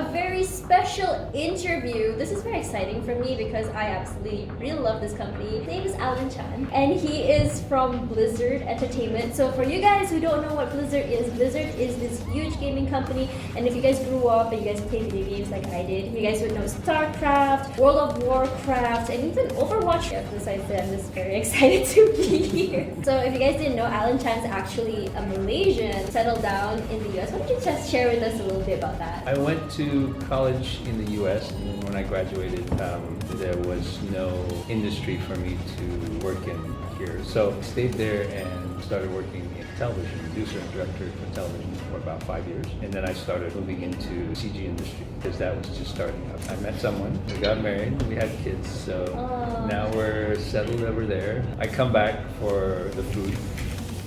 a very special interview. This is very exciting for me because I absolutely really love this company. His name is Alan Chan, and he is from Blizzard Entertainment. So for you guys who don't know what Blizzard is this huge gaming company, and if you guys grew up and you guys play video games like I did, you guys would know StarCraft, World of Warcraft, and even Overwatch. Besides that, I'm just very excited to be here. So if you guys didn't know, Alan Chan is actually a Malaysian, settled down in the US. Why don't you just share with us a little bit about that? I went to college in the US, and then when I graduated, there was no industry for me to work in here. So I stayed there and started working in television, producer and director for television for about 5 years. And then I started moving into CG industry because that was just starting up. I met someone, we got married, we had kids, so now we're settled over there. I come back for the food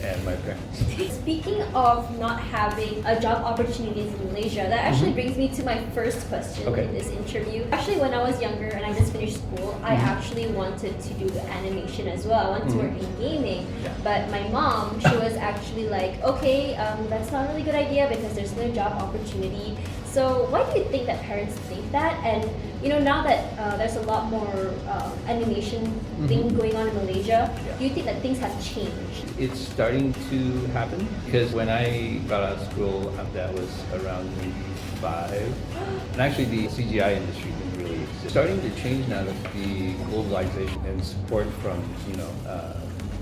and my parents. Speaking of not having a job opportunities in Malaysia, that actually brings me to my first question in this interview. Actually, when I was younger and I just finished school, I actually wanted to do animation as well. I wanted to work in gaming, but my mom, she was actually like, okay, that's not a really good idea because there's no job opportunity. So why do you think that parents think that? And you know, now that there's a lot more animation thing going on in Malaysia, do you think that things have changed? It's starting to happen because when I got out of school, that was around 95, and actually the CGI industry didn't really exist. It's starting to change now that the globalization and support from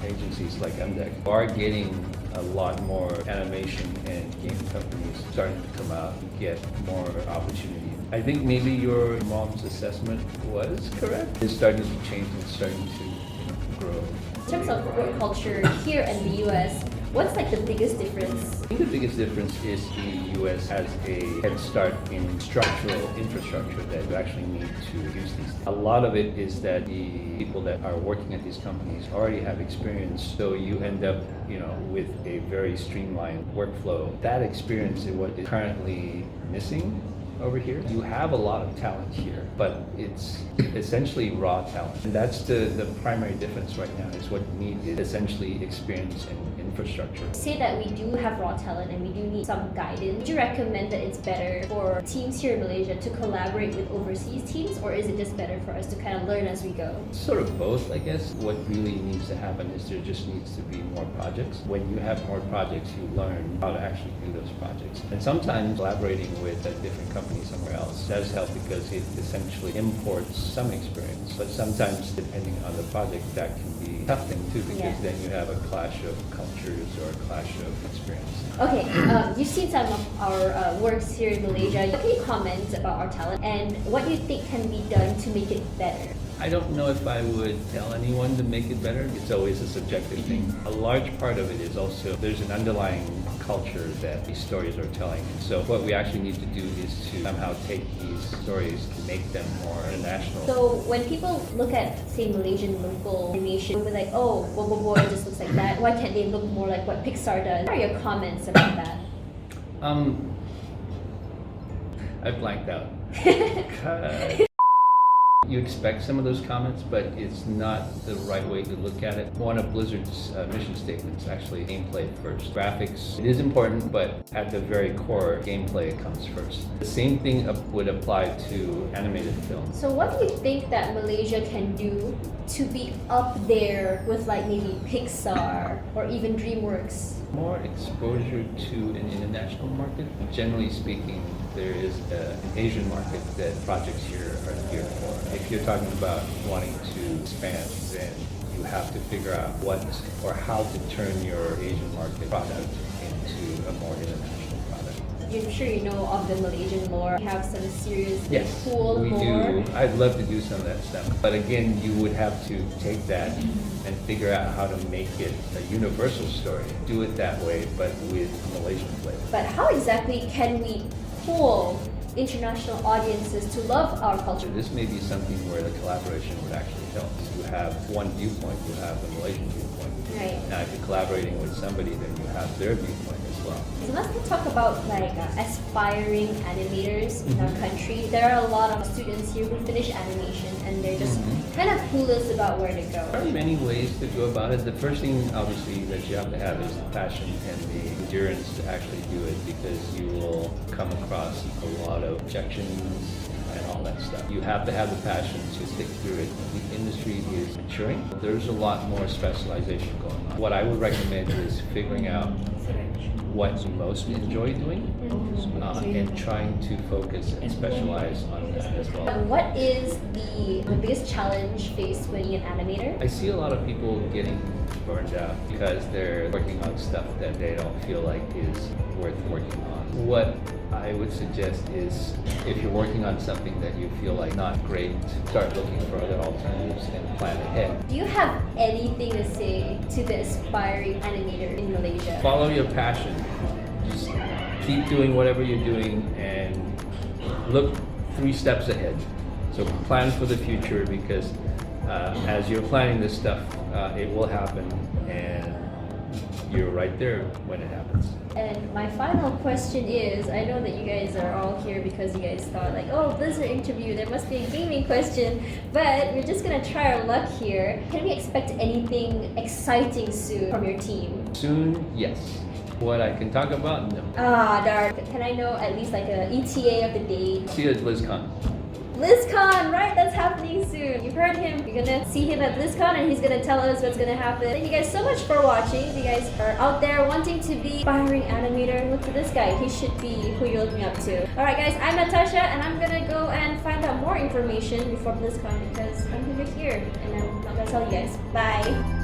agencies like MDEC are getting a lot more animation and game companies starting to come out and get more opportunity. I think maybe your mom's assessment was correct. It's starting to change and starting to grow. In terms of work culture here in the US, what's like the biggest difference? I think the biggest difference is the US has a head start in structural infrastructure that you actually need to use these. A lot of it is that the people that are working at these companies already have experience, so you end up, with a very streamlined workflow. That experience is what is currently missing over here. You have a lot of talent here, but it's essentially raw talent. And that's the primary difference right now, is what you need is essentially experience and infrastructure. Say that we do have raw talent and we do need some guidance. Would you recommend that it's better for teams here in Malaysia to collaborate with overseas teams, or is it just better for us to kind of learn as we go? Sort of both, I guess. What really needs to happen is there just needs to be more projects. When you have more projects, you learn how to actually do those projects. And sometimes collaborating with a different company somewhere else does help because it essentially imports some experience. But sometimes, depending on the project, that can be a tough thing too, because then you have a clash of cultures or a clash of experience. Okay, you've seen some of our works here in Malaysia. What can you comment about our talent, and what do you think can be done to make it better? I don't know if I would tell anyone to make it better. It's always a subjective thing. A large part of it is also there's an underlying culture that these stories are telling. And so what we actually need to do is to somehow take these stories and make them more international. So when people look at, say, Malaysian local animation, they'll be like, oh, Bobo Boy just looks like that. Why can't they look more like what Pixar does? What are your comments about that? I blanked out. You expect some of those comments, but it's not the right way to look at it. One of Blizzard's mission statements actually gameplay first. Graphics, it is important, but at the very core, gameplay comes first. The same thing would apply to animated film. So what do you think that Malaysia can do to be up there with like maybe Pixar or even DreamWorks? More exposure to an international market. Generally speaking, there is an Asian market that projects here are geared for. If you're talking about wanting to expand, then you have to figure out what or how to turn your Asian market product into a more international product. I'm sure you know of the Malaysian lore. We have some seriously cool we lore. do. I'd love to do some of that stuff. But again, you would have to take that and figure out how to make it a universal story. Do it that way, but with Malaysian flavor. But how exactly can we pull international audiences to love our culture? This may be something where the collaboration would actually help. You have one viewpoint, you have the Malaysian viewpoint. Right. Now if you're collaborating with somebody, then you have their viewpoint as well. So let's talk about like aspiring animators in our country. There are a lot of students here who finish animation and they're just kind of clueless about where to go. There are many ways to go about it. The first thing, obviously, that you have to have is the passion and the endurance to actually do it, because you will come across a lot of objections and all that stuff. You have to have the passion to stick through it. The industry is maturing. There's a lot more specialization going on. What I would recommend is figuring out what you most enjoy doing and trying to focus and specialize on that as well. What is the biggest challenge faced when you're an animator? I see a lot of people getting burned out because they're working on stuff that they don't feel like is worth working on. What I would suggest is, if you're working on something that you feel like not great, start looking for other alternatives and plan ahead. Do you have anything to say to the aspiring animator in Malaysia? Follow your passion. Just keep doing whatever you're doing and look 3 steps ahead. So plan for the future, because as you're planning this stuff, it will happen, and you're right there when it happens. And my final question is, I know that you guys are all here because you guys thought like, oh, Blizzard interview, there must be a gaming question, but we're just gonna try our luck here. Can we expect anything exciting soon from your team? Soon, yes. What I can talk about, no. Ah, darn. Can I know at least like a ETA of the date? See you at BlizzCon. BlizzCon, right? That's happening soon. You heard him. You're gonna see him at BlizzCon and he's gonna tell us what's gonna happen. Thank you guys so much for watching. If you guys are out there wanting to be aspiring animator, look to this guy. He should be who you're looking up to. Alright guys, I'm Natasha and I'm gonna go and find out more information before BlizzCon because I'm gonna be here and I'm not gonna tell you guys. Bye!